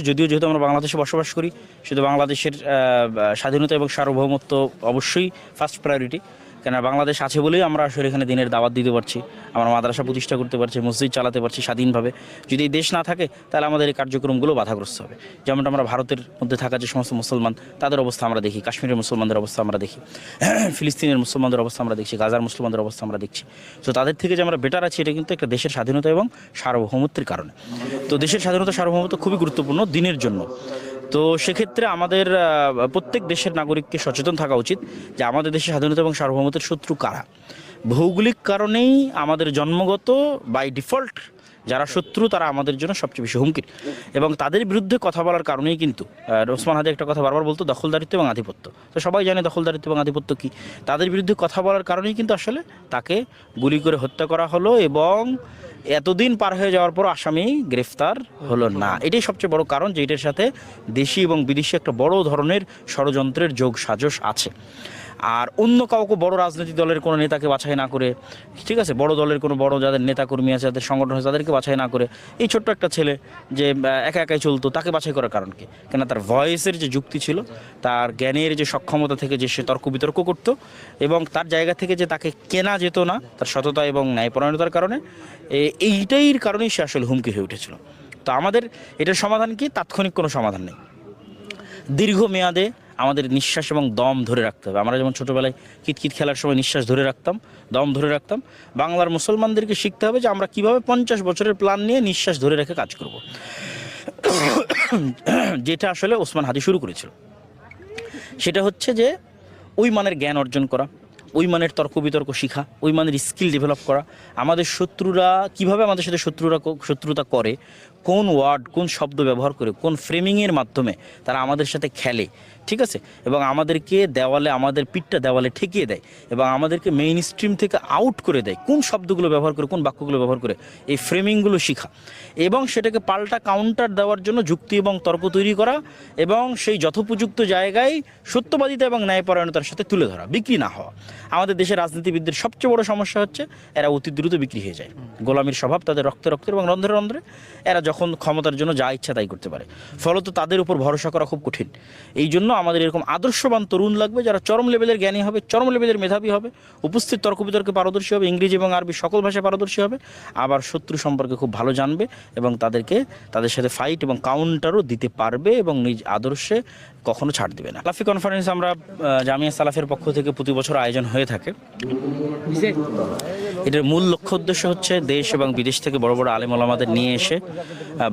যদিও যেহেতু আমরা বাংলাদেশে বসবাস করি, শুধু বাংলাদেশের স্বাধীনতা এবং সার্বভৌমত্ব অবশ্যই ফার্স্ট প্রায়োরিটি। কেন বাংলাদেশ আছে বলেই আমরা আসলে এখানে দিনের দাওয়াত দিতে পারছি, আমরা মাদ্রাসা প্রতিষ্ঠা করতে পারছি, মসজিদ চালাতে পারছি স্বাধীনভাবে। যদি এই দেশ না থাকে তাহলে আমাদের এই কার্যক্রমগুলো বাধাগ্রস্ত হবে। যেমনটা আমরা ভারতের মধ্যে থাকা যে সমস্ত মুসলমান, তাদের অবস্থা আমরা দেখি, কাশ্মীরের মুসলমানদের অবস্থা আমরা দেখি, ফিলিস্তিনের মুসলমানদের অবস্থা আমরা দেখছি, গাজার মুসলমানদের অবস্থা আমরা দেখছি। তো তাদের থেকে যে আমরা বেটার আছি, এটা কিন্তু একটা দেশের স্বাধীনতা এবং সার্বভৌমত্বের কারণে। তো দেশের স্বাধীনতা সার্বভৌমত্ব খুবই গুরুত্বপূর্ণ দিনের জন্য। তো সেক্ষেত্রে আমাদের প্রত্যেক দেশের নাগরিককে সচেতন থাকা উচিত যে আমাদের দেশের স্বাধীনতা এবং সার্বভৌমত্বের শত্রু কারা। ভৌগোলিক কারণেই আমাদের জন্মগত বাই ডিফল্ট যারা শত্রু তারা আমাদের জন্য সবচেয়ে বেশি হুমকির, এবং তাদের বিরুদ্ধে কথা বলার কারণেই কিন্তু ওসমান হাদি একটা কথা বারবার বলতো, দখলদারিত্ব এবং আধিপত্য। তো সবাই জানে দখলদারিত্ব এবং আধিপত্য কী। তাদের বিরুদ্ধে কথা বলার কারণেই কিন্তু আসলে তাকে গুলি করে হত্যা করা হলো, এবং এতদিন পার হয়ে যাওয়ার পর আসামি গ্রেফতার হলো না। এটাই সবচেয়ে বড় কারণ যে এটার সাথে দেশি এবং বিদেশি একটা বড় ধরনের ষড়যন্ত্রের যোগ সাজস আছে। আর অন্য কাউকে বড় রাজনৈতিক দলের কোনো নেতাকে বাছাই না করে, ঠিক আছে, বড় দলের কোনো বড় যাদের নেতাকর্মী আছে, যাদের সংগঠন আছে, তাদেরকে বাছাই না করে এই ছোট্ট একটা ছেলে যে একা একাই চলতো, তাকে বাছাই করার কারণ কি? কেন তার ভয়েসের যে যুক্তি ছিল, তার জ্ঞানের যে সক্ষমতা থেকে যে সে তর্ক বিতর্ক করতো, এবং তার জায়গা থেকে যে তাকে কেনা যেত না তার সততা এবং ন্যায়পরায়ণতার কারণে, এইটাইর কারণেই সে আসলে হুমকি হয়ে উঠেছিল। তো আমাদের এটার সমাধান কি? তাৎক্ষণিক কোনো সমাধান নেই। দীর্ঘমেয়াদে আমাদের নিঃশ্বাস এবং দম ধরে রাখতে হবে। আমরা যেমন ছোটোবেলায় কিতকিত খেলার সময় নিঃশ্বাস ধরে রাখতাম, দম ধরে রাখতাম, বাংলার মুসলমানদেরকে শিখতে হবে যে আমরা কীভাবে 50 বছরের প্ল্যান নিয়ে নিঃশ্বাস ধরে রেখে কাজ করব, যেটা আসলে ওসমান হাদি শুরু করেছিল। সেটা হচ্ছে যে ওই মানের জ্ঞান অর্জন করা, ওই মানের তর্ক বিতর্ক শিখা, ওই মানের স্কিল ডেভেলপ করা। আমাদের শত্রুরা কীভাবে আমাদের সাথে শত্রুতা করে, কোন ওয়ার্ড, কোন শব্দ ব্যবহার করে, কোন ফ্রেমিংয়ের মাধ্যমে তারা আমাদের সাথে খেলে, ঠিক আছে, এবং আমাদেরকে দেওয়ালে, আমাদের পিঠটা দেওয়ালে ঠেকিয়ে দেয়, এবং আমাদেরকে মেইন স্ট্রিম থেকে আউট করে দেয়, কোন শব্দগুলো ব্যবহার করে, কোন বাক্যগুলো ব্যবহার করে, এই ফ্রেমিংগুলো শিখা, এবং সেটাকে পাল্টা কাউন্টার দেওয়ার জন্য যুক্তি এবং তর্ক তৈরি করা, এবং সেই যথোপযুক্ত জায়গায় সত্যবাদিতা এবং ন্যায়পরায়ণতার সাথে তুলে ধরা, বিক্রি না হওয়া। আমাদের দেশের রাজনীতিবিদদের সবচেয়ে বড় সমস্যা হচ্ছে এরা অতি দ্রুত বিক্রি হয়ে যায়। গোলামির স্বভাব তাদের রক্তে রক্তের এবং রন্ধ্রে রন্ধ্রে। এরা যখন ক্ষমতার জন্য যা ইচ্ছা তাই করতে পারে, ফলত তাদের উপর ভরসা করা খুব কঠিন। এই জন্য আমাদের এরকম আদর্শবান তরুণ লাগবে যারা চরম লেভেলের জ্ঞানী হবে, চরম লেভেলের মেধাবী হবে, উপস্থিত তর্ক বিতর্কে পারদর্শী হবে, ইংরেজি এবং আরবি সকল ভাষায় পারদর্শী হবে, আবার শত্রু সম্পর্কে খুব ভালো জানবে, এবং তাদের সাথে ফাইট এবং কাউন্টারও দিতে পারবে, এবং নিজ আদর্শে কখনো ছাড় দিবে না। সালাফি কনফারেন্স আমরা জামিয়া সালাফের পক্ষ থেকে প্রতি বছর আয়োজন হয়ে থাকে। এটার মূল লক্ষ্য উদ্দেশ্য হচ্ছে দেশ এবং বিদেশ থেকে বড় বড় আলেম ওলামাদের নিয়ে এসে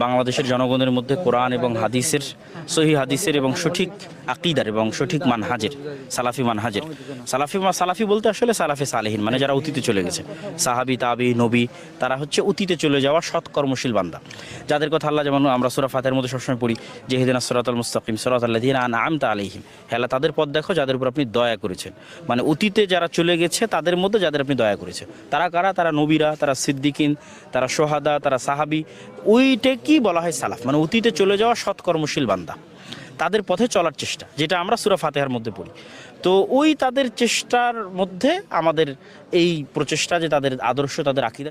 বাংলাদেশের জনগণের মধ্যে কোরআন এবং হাদিসের, সহি হাদিসের এবং সঠিক আকিদার এবং সঠিক মানহাজের, সালাফি মানহাজের, সালাফি বলতে আসলে সালাফে সালেহিন মানে যারা অতীতে চলে গেছে, সাহাবি, তাবি, নবী, তারা হচ্ছে অতীতে চলে যাওয়া সৎ কর্মশীল বান্দা, যাদের কথা আল্লাহ, যেমন আমরা সূরা ফাতিহার মধ্যে সবসময় পড়ি যে ইহদিনাস সিরাতাল মুস্তাকিম সিরাতাল্লাযীনা আনআমতা আলাইহিম, হে আল্লাহ তাদের পথ দেখো যাদের উপর আপনি দয়া করেছেন। মানে অতীতে যারা চলে গেছে তাদের মধ্যে যাদের আপনি দয়া করেছেন। তারা কারা? তারা নবীরা, তারা সিদ্দিকিন, তারা সোহাদা, তারা সাহাবি। ওইটাকেই বলা হয় সালাফ, মানে অতীতে চলে যাওয়া সৎ কর্মশীল বান্দা, তাদের পথে চলার চেষ্টা, যেটা আমরা সূরা ফাতিহার মধ্যে পড়ি। তো ওই তাদের চেষ্টার মধ্যে আমাদের এই প্রচেষ্টা যে তাদের আদর্শ, তাদের আকীদা